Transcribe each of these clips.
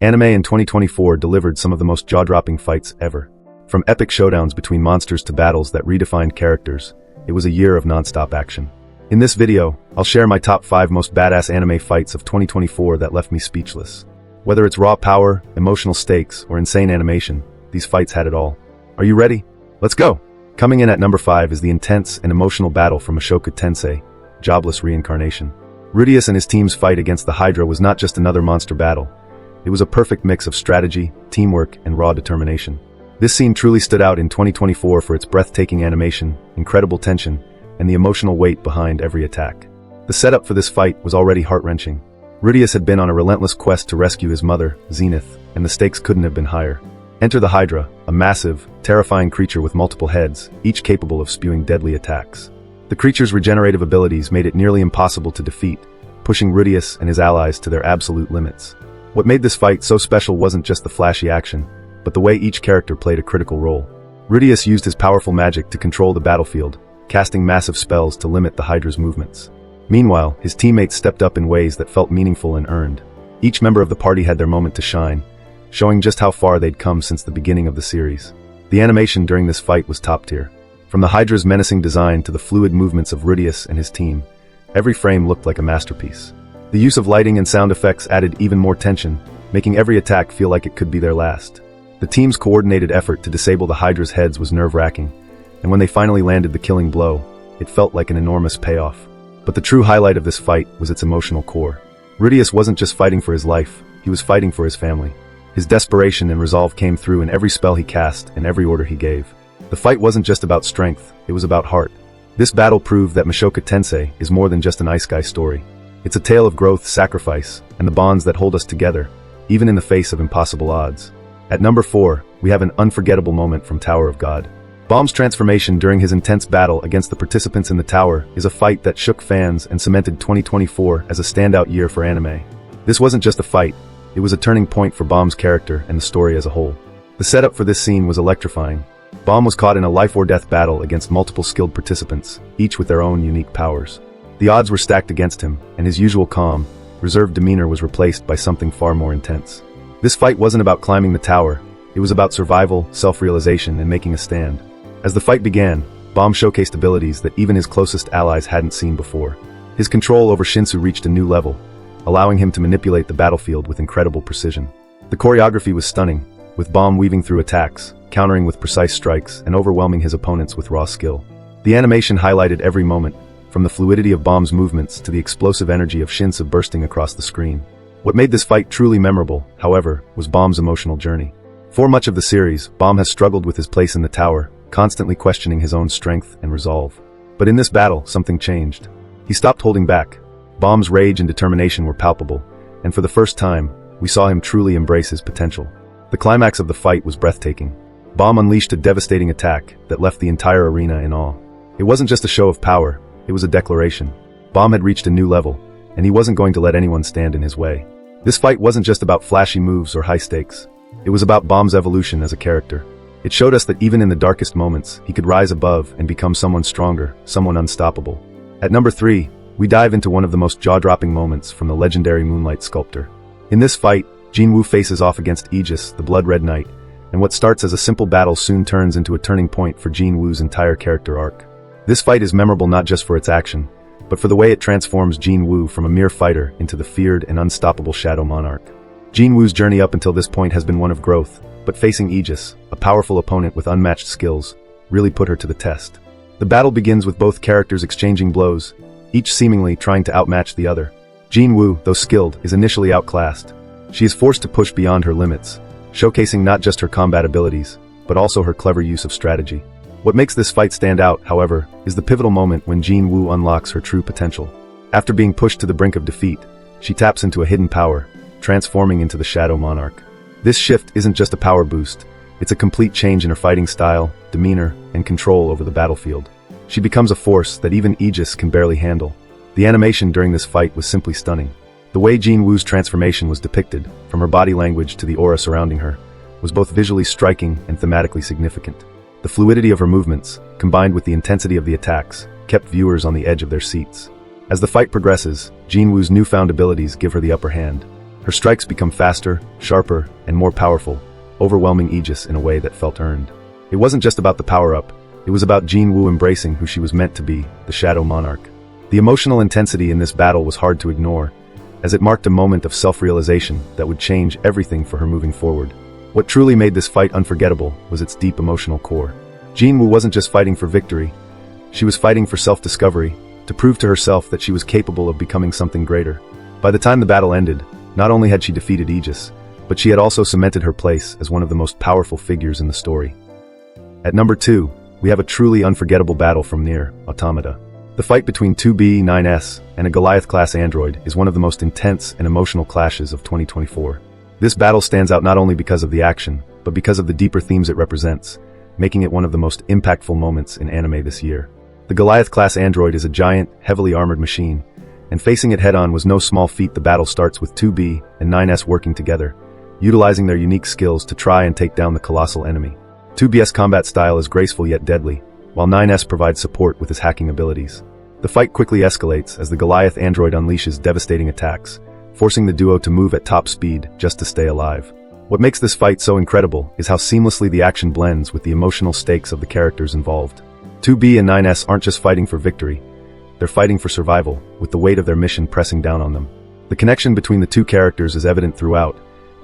Anime in 2024 delivered some of the most jaw-dropping fights ever. From epic showdowns between monsters to battles that redefined characters, it was a year of non-stop action. In this video, I'll share my top 5 most badass anime fights of 2024 that left me speechless. Whether it's raw power, emotional stakes, or insane animation, these fights had it all. Are you ready? Let's go! Coming in at number 5 is the intense and emotional battle from Mushoku Tensei, Jobless Reincarnation. Rudeus and his team's fight against the Hydra was not just another monster battle. It was a perfect mix of strategy, teamwork, and raw determination. This scene truly stood out in 2024 for its breathtaking animation, incredible tension, and the emotional weight behind every attack. The setup for this fight was already heart-wrenching. Rudeus had been on a relentless quest to rescue his mother, Zenith, and the stakes couldn't have been higher. Enter the Hydra, a massive, terrifying creature with multiple heads, each capable of spewing deadly attacks. The creature's regenerative abilities made it nearly impossible to defeat, pushing Rudeus and his allies to their absolute limits. What made this fight so special wasn't just the flashy action, but the way each character played a critical role. Rudeus used his powerful magic to control the battlefield, casting massive spells to limit the Hydra's movements. Meanwhile, his teammates stepped up in ways that felt meaningful and earned. Each member of the party had their moment to shine, showing just how far they'd come since the beginning of the series. The animation during this fight was top tier. From the Hydra's menacing design to the fluid movements of Rudeus and his team, every frame looked like a masterpiece. The use of lighting and sound effects added even more tension, making every attack feel like it could be their last. The team's coordinated effort to disable the Hydra's heads was nerve-wracking, and when they finally landed the killing blow, it felt like an enormous payoff. But the true highlight of this fight was its emotional core. Rudeus wasn't just fighting for his life, he was fighting for his family. His desperation and resolve came through in every spell he cast and every order he gave. The fight wasn't just about strength, it was about heart. This battle proved that Mushoku Tensei is more than just an Ice Guy story. It's a tale of growth, sacrifice, and the bonds that hold us together, even in the face of impossible odds. At number 4, we have an unforgettable moment from Tower of God. Bomb's transformation during his intense battle against the participants in the tower is a fight that shook fans and cemented 2024 as a standout year for anime. This wasn't just a fight, it was a turning point for Bomb's character and the story as a whole. The setup for this scene was electrifying. Bomb was caught in a life-or-death battle against multiple skilled participants, each with their own unique powers. The odds were stacked against him, and his usual calm, reserved demeanor was replaced by something far more intense. This fight wasn't about climbing the tower, it was about survival, self-realization, and making a stand. As the fight began, Bomb showcased abilities that even his closest allies hadn't seen before. His control over Shinsu reached a new level, allowing him to manipulate the battlefield with incredible precision. The choreography was stunning, with Bomb weaving through attacks, countering with precise strikes, and overwhelming his opponents with raw skill. The animation highlighted every moment, from the fluidity of Bomb's movements to the explosive energy of Shinsu bursting across the screen. What made this fight truly memorable, however, was Bomb's emotional journey. For much of the series, Bomb has struggled with his place in the tower, constantly questioning his own strength and resolve. But in this battle, something changed. He stopped holding back. Bomb's rage and determination were palpable, and for the first time, we saw him truly embrace his potential. The climax of the fight was breathtaking. Bomb unleashed a devastating attack that left the entire arena in awe. It wasn't just a show of power, it was a declaration. Bomb had reached a new level, and he wasn't going to let anyone stand in his way. This fight wasn't just about flashy moves or high stakes. It was about Bomb's evolution as a character. It showed us that even in the darkest moments, he could rise above and become someone stronger, someone unstoppable. At number 3, we dive into one of the most jaw-dropping moments from the legendary Moonlight Sculptor. In this fight, Jinwoo faces off against Aegis, the Blood-Red Knight, and what starts as a simple battle soon turns into a turning point for Jinwoo's entire character arc. This fight is memorable not just for its action, but for the way it transforms Jinwoo from a mere fighter into the feared and unstoppable Shadow Monarch. Jinwoo's journey up until this point has been one of growth, but facing Aegis, a powerful opponent with unmatched skills, really put her to the test. The battle begins with both characters exchanging blows, each seemingly trying to outmatch the other. Jinwoo, though skilled, is initially outclassed. She is forced to push beyond her limits, showcasing not just her combat abilities, but also her clever use of strategy. What makes this fight stand out, however, is the pivotal moment when Jinwoo unlocks her true potential. After being pushed to the brink of defeat, she taps into a hidden power, transforming into the Shadow Monarch. This shift isn't just a power boost, it's a complete change in her fighting style, demeanor, and control over the battlefield. She becomes a force that even Aegis can barely handle. The animation during this fight was simply stunning. The way Jinwoo's transformation was depicted, from her body language to the aura surrounding her, was both visually striking and thematically significant. The fluidity of her movements, combined with the intensity of the attacks, kept viewers on the edge of their seats. As the fight progresses, Jinwoo's newfound abilities give her the upper hand. Her strikes become faster, sharper, and more powerful, overwhelming Aegis in a way that felt earned. It wasn't just about the power-up, it was about Jinwoo embracing who she was meant to be, the Shadow Monarch. The emotional intensity in this battle was hard to ignore, as it marked a moment of self-realization that would change everything for her moving forward. What truly made this fight unforgettable was its deep emotional core. Jinwoo wasn't just fighting for victory, she was fighting for self-discovery, to prove to herself that she was capable of becoming something greater. By the time the battle ended, not only had she defeated Aegis, but she had also cemented her place as one of the most powerful figures in the story. At number 2, we have a truly unforgettable battle from Nier Automata. The fight between 2B9S and a Goliath-class android is one of the most intense and emotional clashes of 2024. This battle stands out not only because of the action, but because of the deeper themes it represents, making it one of the most impactful moments in anime this year. The Goliath-class android is a giant, heavily armored machine, and facing it head-on was no small feat. The battle starts with 2B and 9S working together, utilizing their unique skills to try and take down the colossal enemy. 2B's combat style is graceful yet deadly, while 9S provides support with his hacking abilities. The fight quickly escalates as the Goliath android unleashes devastating attacks, forcing the duo to move at top speed just to stay alive. What makes this fight so incredible is how seamlessly the action blends with the emotional stakes of the characters involved. 2B and 9S aren't just fighting for victory, they're fighting for survival, with the weight of their mission pressing down on them. The connection between the two characters is evident throughout,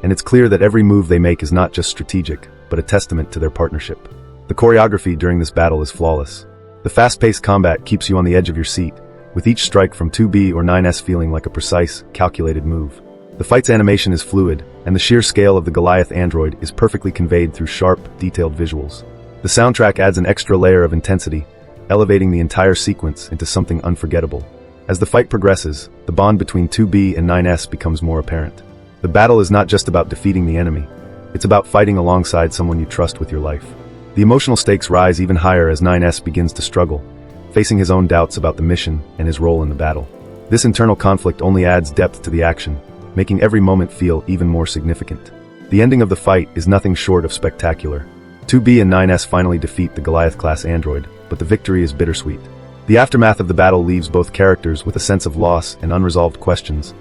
and it's clear that every move they make is not just strategic, but a testament to their partnership. The choreography during this battle is flawless. The fast-paced combat keeps you on the edge of your seat, with each strike from 2B or 9S feeling like a precise, calculated move. The fight's animation is fluid, and the sheer scale of the Goliath android is perfectly conveyed through sharp, detailed visuals. The soundtrack adds an extra layer of intensity, elevating the entire sequence into something unforgettable. As the fight progresses, the bond between 2B and 9S becomes more apparent. The battle is not just about defeating the enemy, it's about fighting alongside someone you trust with your life. The emotional stakes rise even higher as 9S begins to struggle, facing his own doubts about the mission and his role in the battle. This internal conflict only adds depth to the action, making every moment feel even more significant. The ending of the fight is nothing short of spectacular. 2B and 9S finally defeat the Goliath-class android, but the victory is bittersweet. The aftermath of the battle leaves both characters with a sense of loss and unresolved questions,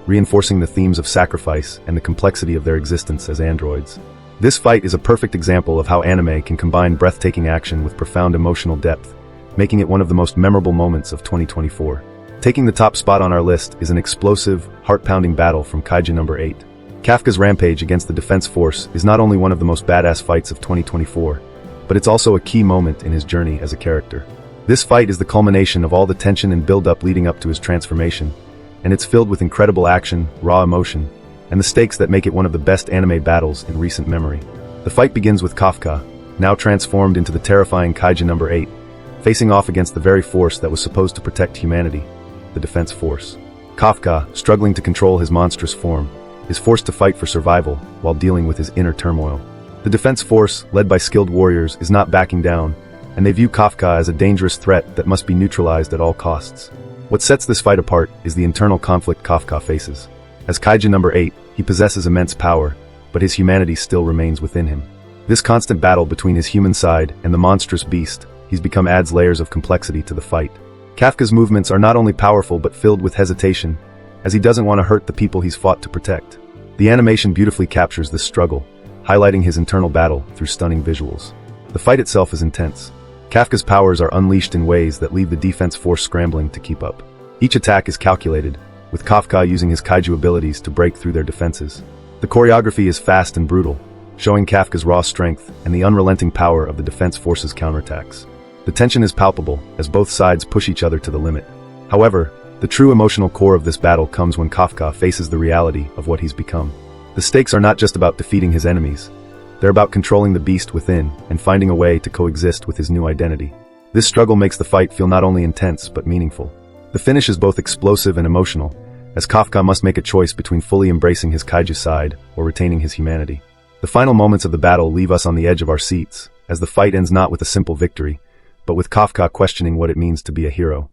reinforcing the themes of sacrifice and the complexity of their existence as androids. This fight is a perfect example of how anime can combine breathtaking action with profound emotional depth, making it one of the most memorable moments of 2024. Taking the top spot on our list is an explosive, heart-pounding battle from Kaiju number 8. Kafkas Rampage against the Defense Force is not only one of the most badass fights of 2024, but it's also a key moment in his journey as a character. This fight is the culmination of all the tension and build-up leading up to his transformation, and it's filled with incredible action, raw emotion, and the stakes that make it one of the best anime battles in recent memory. The fight begins with Kafka, now transformed into the terrifying Kaiju number 8, facing off against the very force that was supposed to protect humanity, the Defense Force. Kafka, struggling to control his monstrous form, is forced to fight for survival while dealing with his inner turmoil. The Defense Force, led by skilled warriors, is not backing down, and they view Kafka as a dangerous threat that must be neutralized at all costs. What sets this fight apart is the internal conflict Kafka faces. As Kaiju number 8, he possesses immense power, but his humanity still remains within him. This constant battle between his human side and the monstrous beast he's become adds layers of complexity to the fight. Kafka's movements are not only powerful but filled with hesitation, as he doesn't want to hurt the people he's fought to protect. The animation beautifully captures this struggle, highlighting his internal battle through stunning visuals. The fight itself is intense. Kafka's powers are unleashed in ways that leave the Defense Force scrambling to keep up. Each attack is calculated, with Kafka using his kaiju abilities to break through their defenses. The choreography is fast and brutal, showing Kafka's raw strength and the unrelenting power of the Defense Force's counterattacks. The tension is palpable, as both sides push each other to the limit. However, the true emotional core of this battle comes when Kafka faces the reality of what he's become. The stakes are not just about defeating his enemies, they're about controlling the beast within and finding a way to coexist with his new identity. This struggle makes the fight feel not only intense but meaningful. The finish is both explosive and emotional, as Kafka must make a choice between fully embracing his kaiju side or retaining his humanity. The final moments of the battle leave us on the edge of our seats, as the fight ends not with a simple victory, but with Kafka questioning what it means to be a hero.